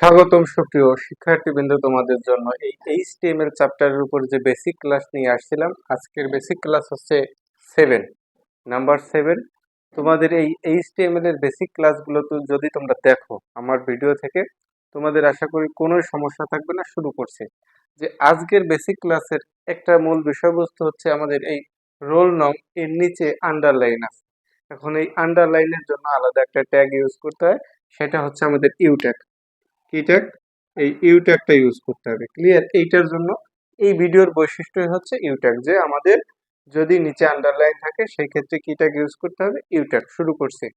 স্বাগতম সুপ্রিয় শিক্ষার্থীবৃন্দ, তোমাদের জন্য এই এইচটিএমএল চ্যাপ্টারের উপর যে বেসিক ক্লাস নিয়ে আসছিলাম। আজকের বেসিক ক্লাস হচ্ছে 7, নাম্বার 7। তোমাদের এই এইচটিএমএল এর বেসিক ক্লাসগুলো যদি তোমরা দেখো আমার ভিডিও থেকে, তোমাদের আশা করি কোনো সমস্যা থাকবে না। শুরু করছি যে আজকের বেসিক ক্লাসের একটা মূল বিষয়বস্তু হচ্ছে আমাদের এই রোল নং এর নিচে আন্ডারলাইন আছে। এখন এই আন্ডারলাইনের জন্য আলাদা একটা ট্যাগ ইউজ করতে হয়, সেটা হচ্ছে আমাদের ইউ ট্যাগ। কি ট্যাগ? এই ইউ ট্যাগটা ইউজ করতে হবে। ক্লিয়ার? এইটার জন্য এই ভিডিওর বৈশিষ্ট্যই হচ্ছে ইউ ট্যাগ, যে আমাদের যদি নিচে আন্ডারলাইন থাকে সেই ক্ষেত্রে কি ট্যাগ ইউজ করতে হবে? U tag. শুরু করছি।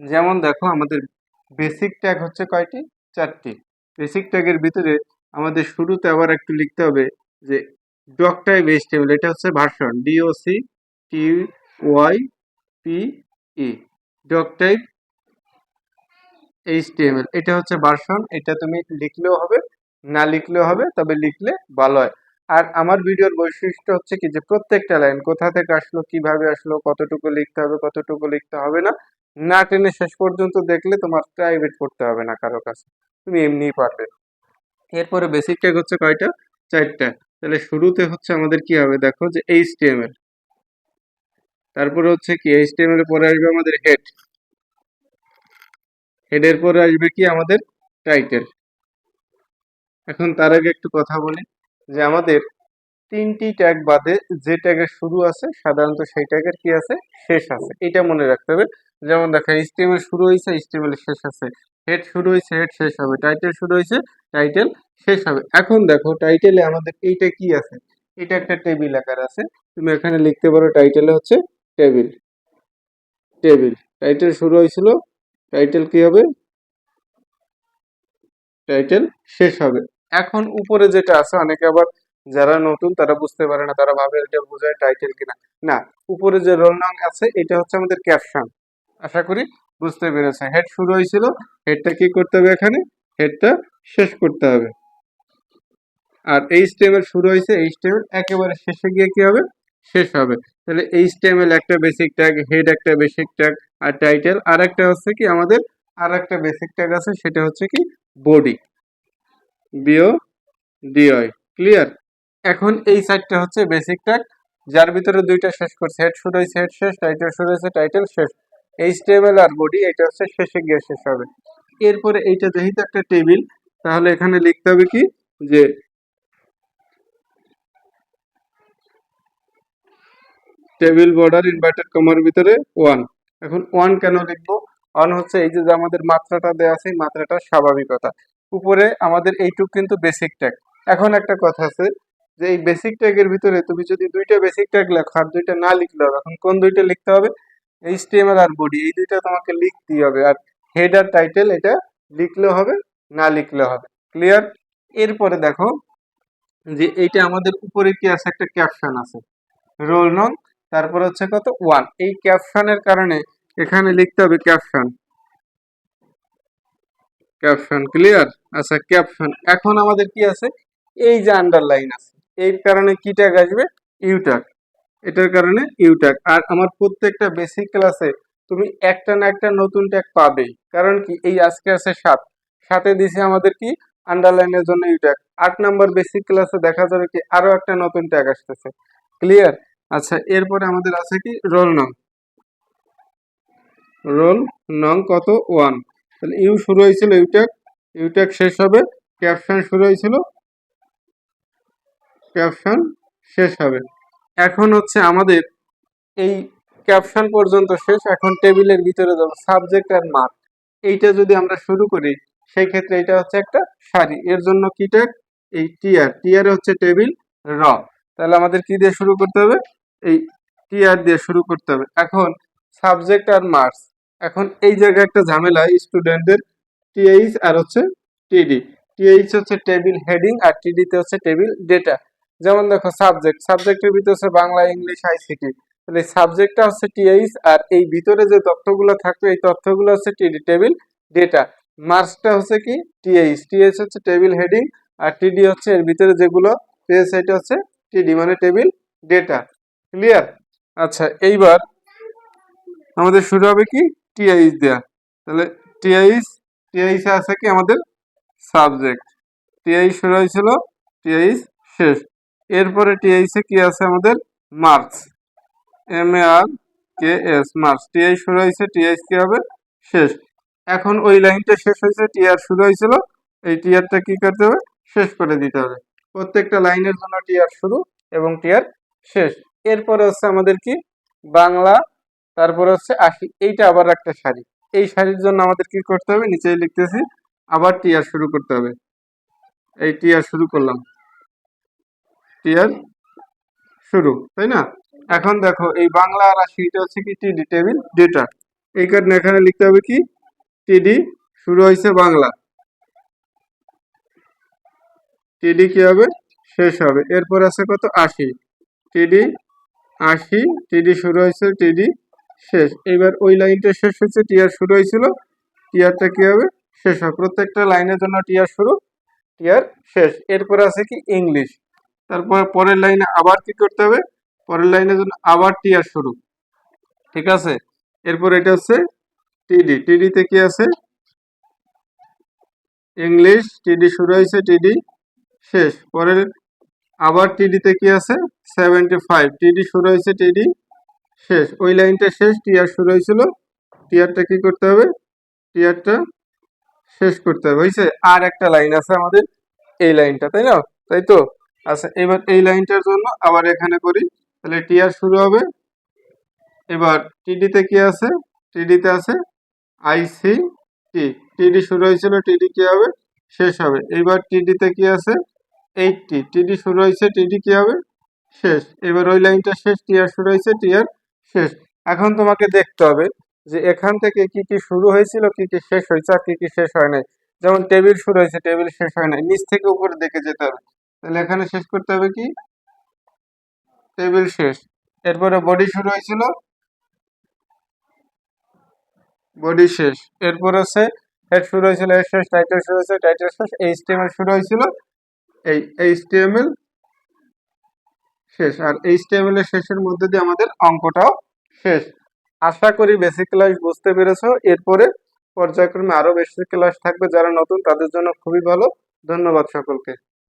যেমন দেখো, আমাদের বেসিক ট্যাগ হচ্ছে কয়টি? 4টি। বেসিক ট্যাগের ভিতরে আমাদের শুরুতে আবার একটু লিখতে হবে যে ডক টাইপ এইচটিএমএল, এটা হচ্ছে version DOCTYPE, doc type HTML, এটা হচ্ছে ভার্সন। এটা তুমি লিখলেও হবে, না লিখলেও হবে, তবে লিখলে ভালো হয়। আর আমার ভিডিওর বৈশিষ্ট্য হচ্ছে কি, যে প্রত্যেকটা লাইন কোথা থেকে আসলো, কিভাবে আসলো, কতটুকু লিখতে হবে, কতটুকু লিখতে হবে না, না টেনে শেষ পর্যন্ত দেখলে তোমার প্রাইভেট পড়তে হবে না কারো কাছে, তুমি এমনিই পারবে। এরপরে বেসিক ট্যাগ হচ্ছে কয়টা? 4টা। তাহলে শুরুতে হচ্ছে আমাদের কি হবে? দেখো যে এইচটিএমএল, তারপরে হচ্ছে কি এইচটিএমএল এর পরে আসবে আমাদের হেড, হেডের পরে আসবে কি আমাদের টাইটেল। এখন তার আগে একটু কথা বলি যে আমাদের 3টি ট্যাগ বাদে যে ট্যাগের শুরু আছে সাধারণত সেই ট্যাগের কি আছে? শেষ আছে। এটা মনে রাখতে হবে। যেমন দেখো, এইচটিএমএল শুরু হয়েছে, এইচটিএমএল শেষ আছে। হেড শুরু হয়েছে, হেড শেষ হবে। টাইটেল শুরু হয়েছে, টাইটেল শেষ হবে। এখন দেখো টাইটেলে আমাদের এইটা কি আছে? এটা একটা টেবিল আকার আছে। তুমি এখানে লিখতে পারো টাইটেলে হচ্ছে টেবিল। টেবিল টাইটেল শুরু হয়েছিল, টাইটেল কি হবে? টাইটেল শেষ হবে। এখন উপরে যেটা আছে, অনেকে আবার যারা নতুন তারা বুঝতে পারে না, তারা ভাবে এটা বোঝায় টাইটেল কিনা। না, উপরে যে রোল নাম আছে এটা হচ্ছে আমাদের ক্যাপশন। আশা করি বুঝতে পেরেছে। হেড শুরু হয়েছিল, হেডটা কি করতে হবে? এখানে হেডটা শেষ করতে হবে। আর এইচটিএমএল শুরু হয়েছে, এইচটিএমএল একেবারে শেষে গিয়ে কি হবে? শেষ হবে। তাহলে এইচটিএমএল একটা বেসিক ট্যাগ, হেড একটা বেসিক ট্যাগ, আর টাইটেল আর একটা হচ্ছে কি আমাদের আর একটা বেসিক ট্যাগ আছে, সেটা হচ্ছে কি বডি, BODY। ক্লিয়ার? এখন এই 4টা হচ্ছে বেসিক ট্যাগ, যার ভিতরে 2টা শেষ করছে। হেড শুরু হয়েছে, হেড শেষ। টাইটেল শুরু হয়েছে, টাইটেল শেষ। এইচটিএমএল আর বডি এটা হচ্ছে শেষে গিয়ে শেষ হবে। এরপরে এইটা যেহেতু একটা টেবিল, তাহলে এখানে লিখতে হবে কি যে টেবিল বর্ডার ইনভার্টেড কমার ভিতরে 1। এখন 1 কেন লিখবো? 1 হচ্ছে এই যে আমাদের মাত্রাটা দেওয়া আছে, এই মাত্রাটার স্বাভাবিকতা। উপরে আমাদের এইটুক কিন্তু বেসিক ট্যাগ। এখন একটা কথা আছে যে এই বেসিক ট্যাগের ভিতরে তুমি যদি 2টা বেসিক ট্যাগ লেখো আর 2টা না লিখলে হবে। এখন কোন 2টা লিখতে হবে? এইচটিএমএল আর বডি, এই 2টা তোমাকে লিখতেই হবে। আর হেড আর টাইটেল এটা লিখলেও হবে, না লিখলেও হবে। ক্লিয়ার? এরপরে দেখো যে এইটা আমাদের উপরে কি আছে? একটা ক্যাপশন আছে, রোল নং, তারপর হচ্ছে কত? 1। এই ক্যাপশনের কারণে এখানে লিখতে হবে ক্যাপশন। ক্যাপশন। ক্লিয়ার? আচ্ছা, ক্যাপশন। এখন আমাদের কি আছে? এই যে আন্ডারলাইন আছে, এর কারণে কি ট্যাগ আসবে? U tag. এটার কারণে ইউ ট্যাগ। আর আমার প্রত্যেকটা বেসিক ক্লাসে তুমি একটা না একটা নতুন ট্যাগ পাবেই। কারণ কি, এই আজকে আছে 7, 7-এ দিছে আমাদের কি আন্ডারলাইনের জন্য ইউ ট্যাগ। 8 নাম্বার বেসিক ক্লাসে দেখা যাবে কি আরো একটা নতুন ট্যাগ আসতেছে। ক্লিয়ার? আচ্ছা, এরপরে আমাদের আছে কি রোল নং। রোল নং কত? 1। তাহলে ইউ শুরু হয়েছিল, ইউট্যাগ, ইউট্যাগ শেষ হবে, ক্যাপশন শুরু হয়েছিল, ক্যাপশন শেষ হবে। এখন হচ্ছে আমাদের এই ক্যাপশন পর্যন্ত শেষ। এখন টেবিলের ভিতরে যাব, সাবজেক্ট আর মার্ক। এইটা যদি আমরা শুরু করি সেই ক্ষেত্রে এটা হচ্ছে একটা সারি। এর জন্য কি ট্যাগ? এই টিআর। টিআর হচ্ছে টেবিল র। তাহলে আমাদের কি দিয়ে শুরু করতে হবে? এই টিআর দিয়ে শুরু করতে হবে। এখন সাবজেক্ট আর মার্কস, এখন এই জায়গায় একটা ঝামেলা স্টুডেন্টদের। টিএইচ আর হচ্ছে টিডি। টিএইচ হচ্ছে টেবিল হেডিং আর টিডিতে হচ্ছে টেবিল ডেটা। যেমন দেখো, সাবজেক্ট, সাবজেক্টের ভিতরে হচ্ছে বাংলা, ইংলিশ, আইসিটি। তাহলে সাবজেক্টটা হচ্ছে টিএইচ, আর এই ভিতরে যে তথ্যগুলো থাকবে এই তথ্যগুলো হচ্ছে টিডি, টেবিল ডেটা। মার্কসটা হচ্ছে কি টিএইচ। টিএইচ হচ্ছে টেবিল হেডিং, আর টিডি হচ্ছে এর ভিতরে যেগুলো পেয়েছে এটা হচ্ছে টিডি, মানে টেবিল ডেটা। ক্লিয়ার? আচ্ছা, এইবার আমাদের শুরু হবে কি টিআইএইচ দেয়া। তাহলে টিআইএইচ, টিআইএইচ আছে কি আমাদের সাবজেক্ট, টিআই শুরু হয়েছিল, টিআই শেষ। এরপরে টিআইসে কি আছে আমাদের মার্কস, MARKS মার্কস, টিআই শুরু হয়েছে, টিআই কি হবে শেষ। এখন ওই লাইনটা শেষ হয়েছে, টিআর শুরু হয়েছিল, এই টিআরটা কি করতে হবে শেষ করে দিতে হবে। প্রত্যেকটা লাইনের জন্য টিআর শুরু এবং টিআর শেষ। এরপরে হচ্ছে আমাদের কি বাংলা, তারপরে হচ্ছে 80, এইটা আবার একটা সারি। এই সারির জন্য আমাদের কি করতে হবে, নিচেই লিখতেছি, আবার টিআর শুরু করতে হবে। এই টিআর শুরু করলাম, টিআর শুরু, তাই না? এখন দেখো এই বাংলা আর 80 এটা হচ্ছে কি টিডি, টেবিল ডেটা। এই কারণে এখানে লিখতে হবে কি টিডি শুরু হয়েছে বাংলা, টিডি কি হবে শেষ হবে। এরপর আছে কত 80, টিডি 80, টিডি শুরু হয়েছে, টিডি শেষ। এবার ওই লাইনটা শেষ হয়েছে, টিআর শুরু হয়েছিল, টিআরটা কি হবে শেষ হবে। প্রত্যেকটা লাইনের জন্য টিআর শুরু, টিআর শেষ। এরপর আছে কি ইংলিশ, তারপর পরের লাইনে আবার কি করতে হবে, পরের লাইনের জন্য আবার টিআর শুরু, ঠিক আছে। এরপর এটা হচ্ছে টিডি, টিডিতে কি আছে ইংলিশ, টিডি শুরু হয়েছে, টিডি শেষ। পরের আবার টিডিতে কি আছে 75, টিডি শুরু হয়েছে, টিডি শেষ। ওই লাইনটা শেষ, টিআর শুরু হয়েছিল, টিআরটা কি করতে হবে, টিআরটা শেষ করতে হবে, হয়েছে। আর একটা লাইন আছে আমাদের এই লাইনটা, তাই না, তাই তো। আচ্ছা, এবার এই লাইনটার জন্য আবার এখানে করি, তাহলে টিআর শুরু হবে। এবার টিডিতে কি আছে, টিডিতে আছে আইসি টি, টিডি শুরু হয়েছিল, টিডি কি হবে শেষ হবে। এইবার টিডিতে কি আছে 80, টিডি শুরু হয়েছে, টিডি কি হবে শেষ। এবার ওই লাইনটা শেষ, টিআর শুরু হয়েছে, টিআর শেষ। এখন তোমাকে দেখতে হবে যে এখান থেকে কি কি শুরু হয়েছিল, কি কি শেষ হয়েছে, আর কি কি শেষ হয় নাই। যেমন টেবিল শুরু হয়েছে, টেবিল শেষ হয় নাই, নিচ থেকে উপরে দেখে যেতে হবে। তাহলে এখানে শেষ করতে হবে কি টেবিল শেষ। এরপরে বডি শুরু হয়েছিল, বডি শেষ। এরপর হচ্ছে হেড শুরু হয়েছিল, হেড শেষ। টাইটেল শুরু হয়েছে, টাইটেল শেষ। এইচটিএমএল শুরু হয়েছিল, এই এইচটিএমএল শেষ। আর এইচটিএমএল এর শেষের মধ্যে দিয়ে আমাদের অঙ্কটাও শেষ। আশা করি বেসিক ক্লাস বুঝতে পেরেছো। এরপরে পর্যায়ক্রমে আরো বেসিক ক্লাস থাকবে, যারা নতুন তাদের জন্য খুবই ভালো। ধন্যবাদ সকলকে।